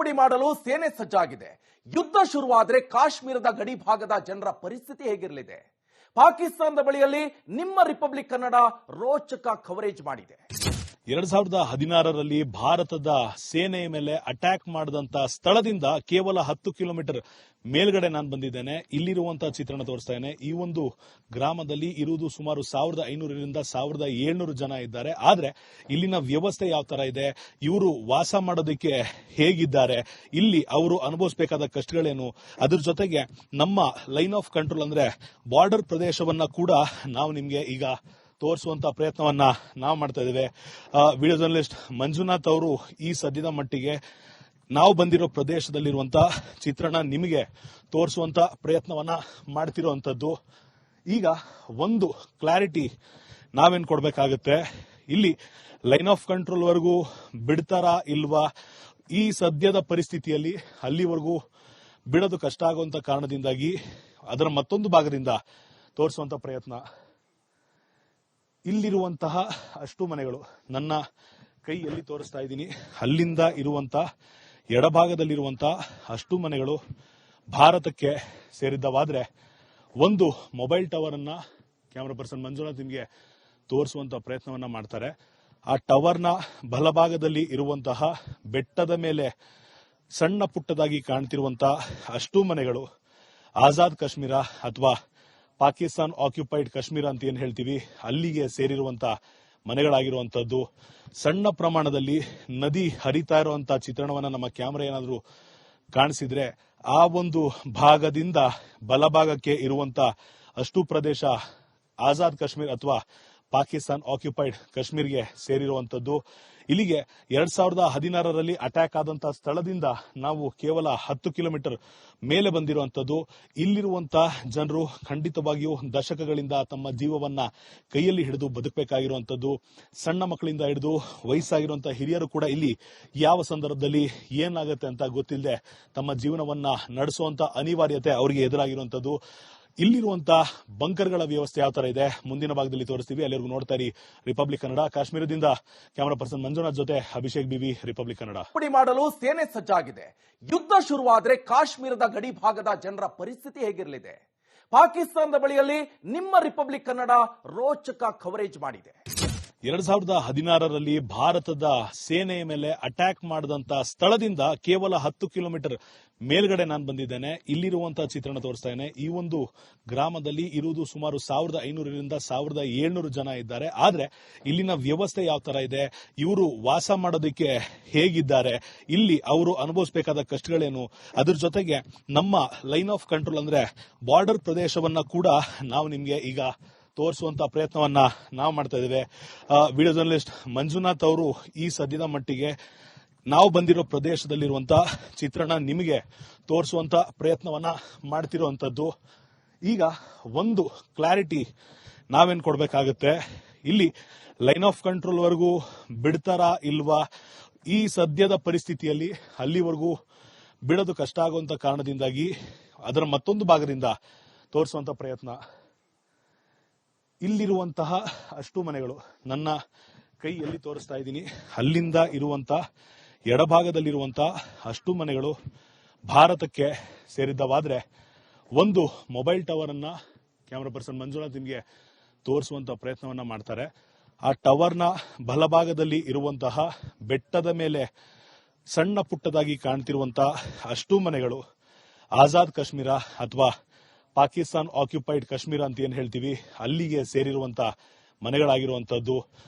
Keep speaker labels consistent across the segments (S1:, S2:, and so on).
S1: ತಿದ್ದುಪಡಿ ಮಾಡಲು ಸೇನೆ ಸಜ್ಜಾಗಿದೆ. ಯುದ್ಧ ಶುರುವಾದರೆ ಕಾಶ್ಮೀರದ ಗಡಿ ಭಾಗದ ಜನರ ಪರಿಸ್ಥಿತಿ ಹೇಗಿರಲಿದೆ? ಪಾಕಿಸ್ತಾನದ ಬಳಿಯಲ್ಲಿ ನಿಮ್ಮ ರಿಪಬ್ಲಿಕ್ ಕನ್ನಡ ರೋಚಕ ಕವರೇಜ್ ಮಾಡಿದೆ.
S2: 2016ರಲ್ಲಿ ಭಾರತದ ಸೇನೆಯ ಮೇಲೆ ಅಟ್ಯಾಕ್ ಮಾಡಿದಂತ ಸ್ಥಳದಿಂದ ಕೇವಲ 10 ಕಿಲೋಮೀಟರ್ ಮೇಲ್ಗಡೆ ನಾನು ಬಂದಿದ್ದೇನೆ. ಇಲ್ಲಿರುವಂತಹ ಚಿತ್ರಣ ತೋರಿಸ್ತಾ ಇದ್ದೇನೆ. ಈ ಒಂದು ಗ್ರಾಮದಲ್ಲಿ ಇರುವುದು ಸುಮಾರು 1500ರಿಂದ 1700 ಜನ ಇದ್ದಾರೆ. ಆದ್ರೆ ಇಲ್ಲಿನ ವ್ಯವಸ್ಥೆ ಯಾವ ತರ ಇದೆ, ಇವರು ವಾಸ ಮಾಡೋದಕ್ಕೆ ಹೇಗಿದ್ದಾರೆ, ಇಲ್ಲಿ ಅವರು ಅನುಭವಿಸಬೇಕಾದ ಕಷ್ಟಗಳೇನು, ಅದ್ರ ಜೊತೆಗೆ ನಮ್ಮ ಲೈನ್ ಆಫ್ ಕಂಟ್ರೋಲ್ ಅಂದ್ರೆ ಬಾರ್ಡರ್ ಪ್ರದೇಶವನ್ನ ಕೂಡ ನಾವು ನಿಮ್ಗೆ ಈಗ ತೋರಿಸುವಂತ ಪ್ರಯತ್ನವನ್ನ ನಾವು ಮಾಡ್ತಾ ಇದ್ದೇವೆ. ವಿಡಿಯೋ ಜರ್ನಲಿಸ್ಟ್ ಮಂಜುನಾಥ್ ಅವರು ಈ ಸದ್ಯದ ಮಟ್ಟಿಗೆ ನಾವು ಬಂದಿರೋ ಪ್ರದೇಶದಲ್ಲಿರುವಂತಹ ಚಿತ್ರಣ ನಿಮಗೆ ತೋರಿಸುವಂತ ಪ್ರಯತ್ನವನ್ನ ಮಾಡ್ತಿರುವಂತದ್ದು. ಈಗ ಒಂದು ಕ್ಲಾರಿಟಿ ನಾವೇನ್ ಕೊಡ್ಬೇಕಾಗತ್ತೆ, ಇಲ್ಲಿ ಲೈನ್ ಆಫ್ ಕಂಟ್ರೋಲ್ ವರೆಗೂ ಬಿಡ್ತಾರಾ ಇಲ್ವಾ, ಈ ಸದ್ಯದ ಪರಿಸ್ಥಿತಿಯಲ್ಲಿ ಅಲ್ಲಿವರೆಗೂ ಬಿಡೋದು ಕಷ್ಟ ಆಗುವಂತ ಕಾರಣದಿಂದಾಗಿ ಅದರ ಮತ್ತೊಂದು ಭಾಗದಿಂದ ತೋರಿಸುವಂತ ಪ್ರಯತ್ನ. ಇಲ್ಲಿರುವಂತಹ ಅಷ್ಟು ಮನೆಗಳು ನನ್ನ ಕೈಯಲ್ಲಿ ತೋರಿಸ್ತಾ ಇದ್ದೀನಿ. ಅಲ್ಲಿಂದ ಇರುವಂತ ಎಡಭಾಗದಲ್ಲಿರುವಂತಹ ಅಷ್ಟು ಮನೆಗಳು ಭಾರತಕ್ಕೆ ಸೇರಿದ್ದವಾದ್ರೆ ಒಂದು ಮೊಬೈಲ್ ಟವರ್ ಅನ್ನ ಕ್ಯಾಮರಾ ಪರ್ಸನ್ ಮಂಜುನಾಥ್ ನಿಮಗೆ ತೋರಿಸುವಂತ ಪ್ರಯತ್ನವನ್ನ ಮಾಡ್ತಾರೆ. ಆ ಟವರ್ನ ಬಲಭಾಗದಲ್ಲಿ ಇರುವಂತಹ ಬೆಟ್ಟದ ಮೇಲೆ ಸಣ್ಣ ಪುಟ್ಟದಾಗಿ ಕಾಣ್ತಿರುವಂತಹ ಅಷ್ಟು ಮನೆಗಳು ಆಜಾದ್ ಕಾಶ್ಮೀರ ಅಥವಾ ಪಾಕಿಸ್ತಾನ್ ಆಕ್ಯುಪೈಡ್ ಕಾಶ್ಮೀರ ಅಂತ ಏನ್ ಹೇಳ್ತೀವಿ, ಅಲ್ಲಿಗೆ ಸೇರಿರುವಂತ ಮನೆಗಳಾಗಿರುವಂತದ್ದು. ಸಣ್ಣ ಪ್ರಮಾಣದಲ್ಲಿ ನದಿ ಹರಿತಾ ಇರುವಂತಹ ಚಿತ್ರಣವನ್ನ ನಮ್ಮ ಕ್ಯಾಮೆರಾ ಏನಾದರೂ ಕಾಣಿಸಿದ್ರೆ ಆ ಒಂದು ಭಾಗದಿಂದ ಬಲಭಾಗಕ್ಕೆ ಇರುವಂತ ಅಷ್ಟು ಪ್ರದೇಶ ಆಜಾದ್ ಕಾಶ್ಮೀರ್ ಅಥವಾ ಪಾಕಿಸ್ತಾನ್ ಆಕ್ಯುಪೈಡ್ ಕಾಶ್ಮೀರ್ಗೆ ಸೇರಿರುವಂತದ್ದು. ಇಲ್ಲಿಗೆ 2016ರಲ್ಲಿ ಅಟ್ಯಾಕ್ ಆದಂತಹ ಸ್ಥಳದಿಂದ ನಾವು ಕೇವಲ 10 ಕಿಲೋಮೀಟರ್ ಮೇಲೆ ಬಂದಿರುವಂತದ್ದು. ಇಲ್ಲಿರುವಂತಹ ಜನರು ಖಂಡಿತವಾಗಿಯೂ ದಶಕಗಳಿಂದ ತಮ್ಮ ಜೀವವನ್ನ ಕೈಯಲ್ಲಿ ಹಿಡಿದು ಬದುಕಬೇಕಾಗಿರುವಂತದ್ದು. ಸಣ್ಣ ಮಕ್ಕಳಿಂದ ಹಿಡಿದು ವಯಸ್ಸಾಗಿರುವಂತಹ ಹಿರಿಯರು ಕೂಡ ಇಲ್ಲಿ ಯಾವ ಸಂದರ್ಭದಲ್ಲಿ ಏನಾಗುತ್ತೆ ಅಂತ ಗೊತ್ತಿಲ್ಲದೆ ತಮ್ಮ ಜೀವನವನ್ನ ನಡೆಸುವಂತ ಅನಿವಾರ್ಯತೆ ಅವರಿಗೆ ಎದುರಾಗಿರುವಂತದ್ದು. ಇಲ್ಲಿರುವಂತಹ ಬಂಕರ್ಗಳ ವ್ಯವಸ್ಥೆ ಯಾವ ತರ ಇದೆ ಮುಂದಿನ ಭಾಗದಲ್ಲಿ ತೋರಿಸ್ತೀವಿ. ಅಲ್ಲಿವರೆಗೂ ನೋಡ್ತಾ ಇರಿ ರಿಪಬ್ಲಿಕ್ ಕನ್ನಡ. ಕಾಶ್ಮೀರದಿಂದ ಕ್ಯಾಮರಾ ಪರ್ಸನ್ ಮಂಜುನಾಥ್ ಜೊತೆ ಅಭಿಷೇಕ್ ಬಿವಿ, ರಿಪಬ್ಲಿಕ್ ಕನ್ನಡ.
S1: ತಿದ್ದುಪಡಿ ಮಾಡಲು ಸೇನೆ ಸಜ್ಜಾಗಿದೆ. ಯುದ್ಧ ಶುರುವಾದರೆ ಕಾಶ್ಮೀರದ ಗಡಿ ಭಾಗದ ಜನರ ಪರಿಸ್ಥಿತಿ ಹೇಗಿರಲಿದೆ? ಪಾಕಿಸ್ತಾನದ ಬಳಿಯಲ್ಲಿ ನಿಮ್ಮ ರಿಪಬ್ಲಿಕ್ ಕನ್ನಡ ರೋಚಕ ಕವರೇಜ್ ಮಾಡಿದೆ.
S2: 2016ರಲ್ಲಿ ಭಾರತದ ಸೇನೆಯ ಮೇಲೆ ಅಟ್ಯಾಕ್ ಮಾಡಿದಂತ ಸ್ಥಳದಿಂದ ಕೇವಲ 10 ಕಿಲೋಮೀಟರ್ ಮೇಲ್ಗಡೆ ನಾನು ಬಂದಿದ್ದೇನೆ. ಇಲ್ಲಿರುವಂತಹ ಚಿತ್ರಣ ತೋರಿಸ್ತಾ ಇದ್ದೇನೆ. ಈ ಒಂದು ಗ್ರಾಮದಲ್ಲಿ ಇರುವುದು ಸುಮಾರು 1500ರಿಂದ 1700 ಜನ ಇದ್ದಾರೆ. ಆದ್ರೆ ಇಲ್ಲಿನ ವ್ಯವಸ್ಥೆ ಯಾವ ತರ ಇದೆ, ಇವರು ವಾಸ ಮಾಡೋದಕ್ಕೆ ಹೇಗಿದ್ದಾರೆ, ಇಲ್ಲಿ ಅವರು ಅನುಭವಿಸಬೇಕಾದ ಕಷ್ಟಗಳೇನು, ಅದ್ರ ಜೊತೆಗೆ ನಮ್ಮ ಲೈನ್ ಆಫ್ ಕಂಟ್ರೋಲ್ ಅಂದ್ರೆ ಬಾರ್ಡರ್ ಪ್ರದೇಶವನ್ನ ಕೂಡ ನಾವು ನಿಮ್ಗೆ ಈಗ ತೋರಿಸುವಂತ ಪ್ರಯತ್ನವನ್ನ ನಾವು ಮಾಡ್ತಾ ಇದ್ದೇವೆ. ವಿಡಿಯೋ ಜರ್ನಲಿಸ್ಟ್ ಮಂಜುನಾಥ್ ಅವರು ಈ ಸದ್ಯದ ಮಟ್ಟಿಗೆ ನಾವು ಬಂದಿರೋ ಪ್ರದೇಶದಲ್ಲಿರುವಂತಹ ಚಿತ್ರಣ ನಿಮಗೆ ತೋರಿಸುವಂತ ಪ್ರಯತ್ನವನ್ನ ಮಾಡ್ತಿರುವಂತದ್ದು. ಈಗ ಒಂದು ಕ್ಲಾರಿಟಿ ನಾವೇನ್ ಕೊಡ್ಬೇಕಾಗತ್ತೆ, ಇಲ್ಲಿ ಲೈನ್ ಆಫ್ ಕಂಟ್ರೋಲ್ ವರೆಗೂ ಬಿಡ್ತಾರಾ ಇಲ್ವಾ, ಈ ಸದ್ಯದ ಪರಿಸ್ಥಿತಿಯಲ್ಲಿ ಅಲ್ಲಿವರೆಗೂ ಬಿಡೋದು ಕಷ್ಟ ಆಗುವಂತ ಕಾರಣದಿಂದಾಗಿ ಅದರ ಮತ್ತೊಂದು ಭಾಗದಿಂದ ತೋರಿಸುವಂತ ಪ್ರಯತ್ನ. ಇಲ್ಲಿರುವಂತಹ ಅಷ್ಟು ಮನೆಗಳು ನನ್ನ ಕೈಯಲ್ಲಿ ತೋರಿಸ್ತಾ ಇದ್ದೀನಿ. ಅಲ್ಲಿಂದ ಇರುವಂತಹ ಎಡಭಾಗದಲ್ಲಿರುವಂತಹ ಅಷ್ಟು ಮನೆಗಳು ಭಾರತಕ್ಕೆ ಸೇರಿದ್ದವಾದ್ರೆ ಒಂದು ಮೊಬೈಲ್ ಟವರ್ ಅನ್ನ ಕ್ಯಾಮರಾ ಪರ್ಸನ್ ಮಂಜುನಾಥ್ ನಿಮಗೆ ತೋರಿಸುವಂತ ಪ್ರಯತ್ನವನ್ನ ಮಾಡ್ತಾರೆ. ಆ ಟವರ್ನ ಬಲಭಾಗದಲ್ಲಿ ಇರುವಂತಹ ಬೆಟ್ಟದ ಮೇಲೆ ಸಣ್ಣ ಪುಟ್ಟದಾಗಿ ಕಾಣ್ತಿರುವಂತಹ ಅಷ್ಟು ಮನೆಗಳು ಆಜಾದ್ ಕಾಶ್ಮೀರ ಅಥವಾ ಪಾಕಿಸ್ತಾನ್ ಆಕ್ಯುಪೈಡ್ ಕಾಶ್ಮೀರ ಅಂತ ಏನ್ ಹೇಳ್ತೀವಿ, ಅಲ್ಲಿಗೆ ಸೇರಿರುವಂತ ಮನೆಗಳಾಗಿರುವಂತದ್ದು.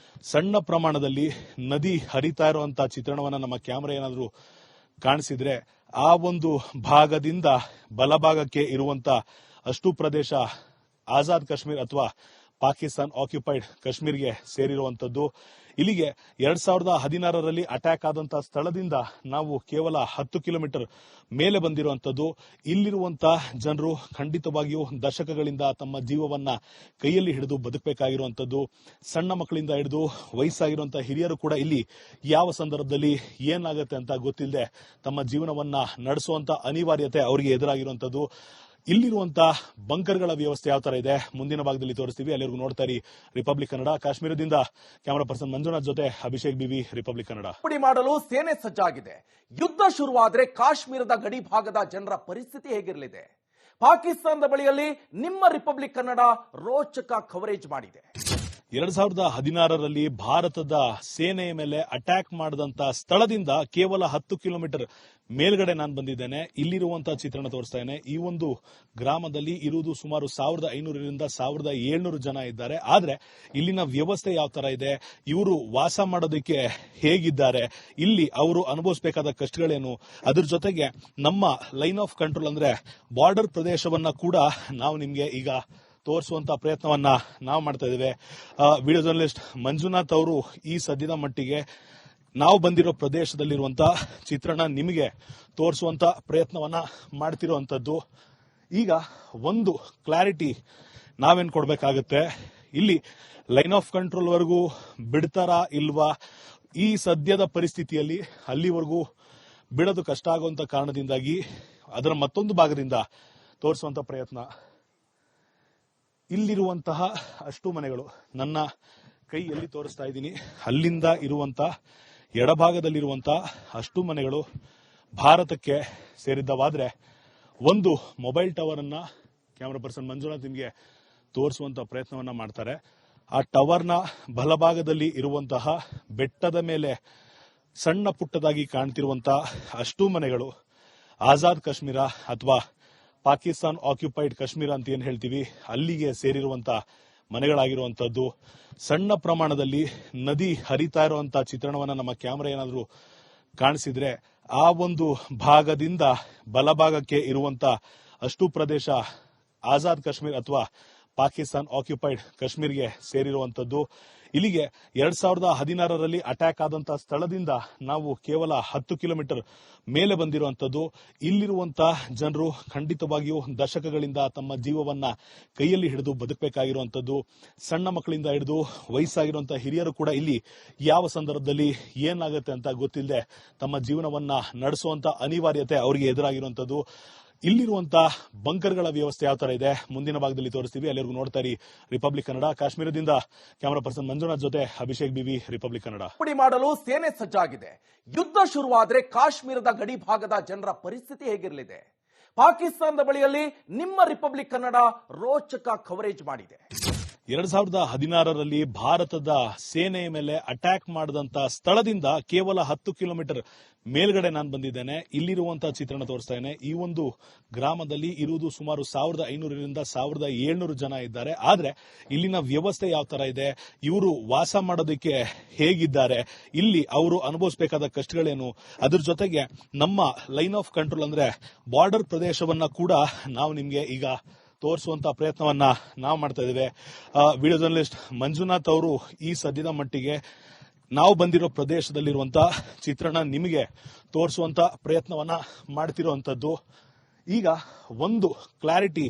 S2: ಸಣ್ಣ ಪ್ರಮಾಣದಲ್ಲಿ ನದಿ ಹರಿತಾ ಇರುವಂತಹ ಚಿತ್ರಣವನ್ನ ನಮ್ಮ ಕ್ಯಾಮೆರಾ ಏನಾದರೂ ಕಾಣಿಸಿದ್ರೆ ಆ ಒಂದು ಭಾಗದಿಂದ ಬಲಭಾಗಕ್ಕೆ ಇರುವಂತ ಅಷ್ಟು ಪ್ರದೇಶ ಆಜಾದ್ ಕಾಶ್ಮೀರ್ ಅಥವಾ ಪಾಕಿಸ್ತಾನ್ ಆಕ್ಯುಪೈಡ್ ಕಾಶ್ಮೀರ್ಗೆ ಸೇರಿರುವಂತದ್ದು. ಇಲ್ಲಿಗೆ 2016ರಲ್ಲಿ ಅಟ್ಯಾಕ್ ಆದಂತಹ ಸ್ಥಳದಿಂದ ನಾವು ಕೇವಲ 10 ಕಿಲೋಮೀಟರ್ ಮೇಲೆ ಬಂದಿರುವಂತದ್ದು. ಇಲ್ಲಿರುವಂತಹ ಜನರು ಖಂಡಿತವಾಗಿಯೂ ದಶಕಗಳಿಂದ ತಮ್ಮ ಜೀವವನ್ನ ಕೈಯಲ್ಲಿ ಹಿಡಿದು ಬದುಕಬೇಕಾಗಿರುವಂತದ್ದು. ಸಣ್ಣ ಮಕ್ಕಳಿಂದ ಹಿಡಿದು ವಯಸ್ಸಾಗಿರುವಂತಹ ಹಿರಿಯರು ಕೂಡ ಇಲ್ಲಿ ಯಾವ ಸಂದರ್ಭದಲ್ಲಿ ಏನಾಗುತ್ತೆ ಅಂತ ಗೊತ್ತಿಲ್ಲದೆ ತಮ್ಮ ಜೀವನವನ್ನ ನಡೆಸುವಂತ ಅನಿವಾರ್ಯತೆ ಅವರಿಗೆ ಎದುರಾಗಿರುವಂತದ್ದು. ಇಲ್ಲಿರುವಂತ ಬಂಕರ್ಗಳ ವ್ಯವಸ್ಥೆ ಯಾವ ತರ ಇದೆ ಮುಂದಿನ ಭಾಗದಲ್ಲಿ ತೋರಿಸ್ತೀವಿ. ಅಲ್ಲಿವರೆಗೂ ನೋಡ್ತಾ ಇರಿ ರಿಪಬ್ಲಿಕ್ ಕನ್ನಡ. ಕಾಶ್ಮೀರದಿಂದ ಕ್ಯಾಮರಾ ಪರ್ಸನ್ ಮಂಜುನಾಥ್ ಜೊತೆ ಅಭಿಷೇಕ್ ಬಿವಿ, ರಿಪಬ್ಲಿಕ್ ಕನ್ನಡ.
S1: ಪುಡಿ ಮಾಡಲು ಸೇನೆ ಸಜ್ಜಾಗಿದೆ. ಯುದ್ಧ ಶುರುವಾದರೆ ಕಾಶ್ಮೀರದ ಗಡಿ ಭಾಗದ ಜನರ ಪರಿಸ್ಥಿತಿ ಹೇಗಿರಲಿದೆ? ಪಾಕಿಸ್ತಾನದ ಬಳಿಯಲ್ಲಿ ನಿಮ್ಮ ರಿಪಬ್ಲಿಕ್ ಕನ್ನಡ ರೋಚಕ ಕವರೇಜ್ ಮಾಡಿದೆ.
S2: 2016ರಲ್ಲಿ ಭಾರತದ ಸೇನೆಯ ಮೇಲೆ ಅಟ್ಯಾಕ್ ಮಾಡಿದಂತ ಸ್ಥಳದಿಂದ ಕೇವಲ 10 ಕಿಲೋಮೀಟರ್ ಮೇಲ್ಗಡೆ ನಾನು ಬಂದಿದ್ದೇನೆ. ಇಲ್ಲಿರುವಂತಹ ಚಿತ್ರಣ ತೋರಿಸ್ತಾ ಇದ್ದೇನೆ. ಈ ಒಂದು ಗ್ರಾಮದಲ್ಲಿ ಇರುವುದು ಸುಮಾರು 1500ರಿಂದ 1700 ಜನ ಇದ್ದಾರೆ. ಆದ್ರೆ ಇಲ್ಲಿನ ವ್ಯವಸ್ಥೆ ಯಾವ ತರ ಇದೆ, ಇವರು ವಾಸ ಮಾಡೋದಕ್ಕೆ ಹೇಗಿದ್ದಾರೆ, ಇಲ್ಲಿ ಅವರು ಅನುಭವಿಸಬೇಕಾದ ಕಷ್ಟಗಳೇನು, ಅದ್ರ ಜೊತೆಗೆ ನಮ್ಮ ಲೈನ್ ಆಫ್ ಕಂಟ್ರೋಲ್ ಅಂದ್ರೆ ಬಾರ್ಡರ್ ಪ್ರದೇಶವನ್ನ ಕೂಡ ನಾವು ನಿಮ್ಗೆ ಈಗ ತೋರಿಸುವಂತ ಪ್ರಯತ್ನವನ್ನ ನಾವು ಮಾಡ್ತಾ ಇದ್ದೇವೆ. ವಿಡಿಯೋ ಜರ್ನಲಿಸ್ಟ್ ಮಂಜುನಾಥ್ ಅವರು ಈ ಸದ್ಯದ ಮಟ್ಟಿಗೆ ನಾವು ಬಂದಿರೋ ಪ್ರದೇಶದಲ್ಲಿರುವಂತಹ ಚಿತ್ರಣ ನಿಮಗೆ ತೋರಿಸುವಂತ ಪ್ರಯತ್ನವನ್ನ ಮಾಡ್ತಿರುವಂತದ್ದು. ಈಗ ಒಂದು ಕ್ಲಾರಿಟಿ ನಾವೇನ್ ಕೊಡ್ಬೇಕಾಗತ್ತೆ, ಇಲ್ಲಿ ಲೈನ್ ಆಫ್ ಕಂಟ್ರೋಲ್ ವರೆಗೂ ಬಿಡ್ತಾರಾ ಇಲ್ವಾ, ಈ ಸದ್ಯದ ಪರಿಸ್ಥಿತಿಯಲ್ಲಿ ಅಲ್ಲಿವರೆಗೂ ಬಿಡೋದು ಕಷ್ಟ ಆಗುವಂತ ಕಾರಣದಿಂದಾಗಿ ಅದರ ಮತ್ತೊಂದು ಭಾಗದಿಂದ ತೋರಿಸುವಂತ ಪ್ರಯತ್ನ. ಇಲ್ಲಿರುವಂತಹ ಅಷ್ಟು ಮನೆಗಳು ನನ್ನ ಕೈಯಲ್ಲಿ ತೋರಿಸ್ತಾ ಇದ್ದೀನಿ. ಅಲ್ಲಿಂದ ಇರುವಂತ ಎಡಭಾಗದಲ್ಲಿರುವಂತಹ ಅಷ್ಟು ಮನೆಗಳು ಭಾರತಕ್ಕೆ ಸೇರಿದ್ದವಾದ್ರೆ ಒಂದು ಮೊಬೈಲ್ ಟವರ್ ಅನ್ನ ಕ್ಯಾಮರಾ ಪರ್ಸನ್ ಮಂಜುನಾಥ್ ನಿಮಗೆ ತೋರಿಸುವಂತ ಪ್ರಯತ್ನವನ್ನ ಮಾಡ್ತಾರೆ. ಆ ಟವರ್ನ ಬಲಭಾಗದಲ್ಲಿ ಇರುವಂತಹ ಬೆಟ್ಟದ ಮೇಲೆ ಸಣ್ಣ ಪುಟ್ಟದಾಗಿ ಕಾಣ್ತಿರುವಂತಹ ಅಷ್ಟು ಮನೆಗಳು ಆಜಾದ್ ಕಾಶ್ಮೀರ ಅಥವಾ ಪಾಕಿಸ್ತಾನ್ ಆಕ್ಯುಪೈಡ್ ಕಾಶ್ಮೀರ ಅಂತ ಏನ್ ಹೇಳ್ತೀವಿ ಅಲ್ಲಿಗೆ ಸೇರಿರುವಂತ ಮನೆಗಳಾಗಿರುವಂತದ್ದು. ಸಣ್ಣ ಪ್ರಮಾಣದಲ್ಲಿ ನದಿ ಹರಿತಾ ಇರುವಂತಹ ಚಿತ್ರಣವನ್ನ ನಮ್ಮ ಕ್ಯಾಮೆರಾ ಏನಾದರೂ ಕಾಣಿಸಿದ್ರೆ ಆ ಒಂದು ಭಾಗದಿಂದ ಬಲಭಾಗಕ್ಕೆ ಇರುವಂತ ಅಷ್ಟು ಪ್ರದೇಶ ಆಜಾದ್ ಕಾಶ್ಮೀರ್ ಅಥವಾ ಪಾಕಿಸ್ತಾನ್ ಆಕ್ಯುಪೈಡ್ ಕಾಶ್ಮೀರ್ಗೆ ಸೇರಿರುವಂತದ್ದು. ಇಲ್ಲಿಗೆ 2016ರಲ್ಲಿ ಅಟ್ಯಾಕ್ ಆದಂತಹ ಸ್ಥಳದಿಂದ ನಾವು ಕೇವಲ 10 ಕಿಲೋಮೀಟರ್ ಮೇಲೆ ಬಂದಿರುವಂತದ್ದು. ಇಲ್ಲಿರುವಂತಹ ಜನರು ಖಂಡಿತವಾಗಿಯೂ ದಶಕಗಳಿಂದ ತಮ್ಮ ಜೀವವನ್ನ ಕೈಯಲ್ಲಿ ಹಿಡಿದು ಬದುಕಬೇಕಾಗಿರುವಂತದ್ದು. ಸಣ್ಣ ಮಕ್ಕಳಿಂದ ಹಿಡಿದು ವಯಸ್ಸಾಗಿರುವಂತಹ ಹಿರಿಯರು ಕೂಡ ಇಲ್ಲಿ ಯಾವ ಸಂದರ್ಭದಲ್ಲಿ ಏನಾಗುತ್ತೆ ಅಂತ ಗೊತ್ತಿಲ್ಲದೆ ತಮ್ಮ ಜೀವನವನ್ನ ನಡೆಸುವಂತ ಅನಿವಾರ್ಯತೆ ಅವರಿಗೆ ಎದುರಾಗಿರುವಂತದ್ದು. ಇಲ್ಲಿರುವಂತಹ ಬಂಕರ್ಗಳ ವ್ಯವಸ್ಥೆ ಯಾವ ತರ ಇದೆ ಮುಂದಿನ ಭಾಗದಲ್ಲಿ ತೋರಿಸ್ತೀವಿ. ಅಲ್ಲಿವರೆಗೂ ನೋಡ್ತಾ ಇರಿ ರಿಪಬ್ಲಿಕ್ ಕನ್ನಡ. ಕಾಶ್ಮೀರದಿಂದ ಕ್ಯಾಮರಾ ಪರ್ಸನ್ ಮಂಜುನಾಥ್ ಜೊತೆ ಅಭಿಷೇಕ್ ಬಿವಿ, ರಿಪಬ್ಲಿಕ್ ಕನ್ನಡ.
S1: ಪುಡಿ ಮಾಡಲು ಸೇನೆ ಸಜ್ಜಾಗಿದೆ. ಯುದ್ಧ ಶುರುವಾದರೆ ಕಾಶ್ಮೀರದ ಗಡಿ ಭಾಗದ ಜನರ ಪರಿಸ್ಥಿತಿ ಹೇಗಿರಲಿದೆ? ಪಾಕಿಸ್ತಾನದ ಬಳಿಯಲ್ಲಿ ನಿಮ್ಮ ರಿಪಬ್ಲಿಕ್ ಕನ್ನಡ ರೋಚಕ ಕವರೇಜ್ ಮಾಡಿದೆ.
S2: 2016ರಲ್ಲಿ ಭಾರತದ ಸೇನೆಯ ಮೇಲೆ ಅಟ್ಯಾಕ್ ಮಾಡಿದಂತ ಸ್ಥಳದಿಂದ ಕೇವಲ 10 ಕಿಲೋಮೀಟರ್ ಮೇಲ್ಗಡೆ ನಾನು ಬಂದಿದ್ದೇನೆ. ಇಲ್ಲಿರುವಂತಹ ಚಿತ್ರಣ ತೋರಿಸ್ತಾ ಇದ್ದೇನೆ. ಈ ಒಂದು ಗ್ರಾಮದಲ್ಲಿ ಇರುವುದು ಸುಮಾರು 1500ರಿಂದ 1700 ಜನ ಇದ್ದಾರೆ. ಆದ್ರೆ ಇಲ್ಲಿನ ವ್ಯವಸ್ಥೆ ಯಾವ ತರ ಇದೆ, ಇವರು ವಾಸ ಮಾಡೋದಕ್ಕೆ ಹೇಗಿದ್ದಾರೆ, ಇಲ್ಲಿ ಅವರು ಅನುಭವಿಸಬೇಕಾದ ಕಷ್ಟಗಳೇನು, ಅದ್ರ ಜೊತೆಗೆ ನಮ್ಮ ಲೈನ್ ಆಫ್ ಕಂಟ್ರೋಲ್ ಅಂದ್ರೆ ಬಾರ್ಡರ್ ಪ್ರದೇಶವನ್ನ ಕೂಡ ನಾವು ನಿಮ್ಗೆ ಈಗ ತೋರಿಸುವಂತ ಪ್ರಯತ್ನವನ್ನ ನಾವು ಮಾಡ್ತಾ ಇದ್ದೇವೆ. ವಿಡಿಯೋ ಜರ್ನಲಿಸ್ಟ್ ಮಂಜುನಾಥ್ ಅವರು ಈ ಸದ್ಯದ ಮಟ್ಟಿಗೆ ನಾವು ಬಂದಿರೋ ಪ್ರದೇಶದಲ್ಲಿರುವಂತಹ ಚಿತ್ರಣ ನಿಮಗೆ ತೋರಿಸುವಂತ ಪ್ರಯತ್ನವನ್ನ ಮಾಡ್ತಿರುವಂತದ್ದು. ಈಗ ಒಂದು ಕ್ಲಾರಿಟಿ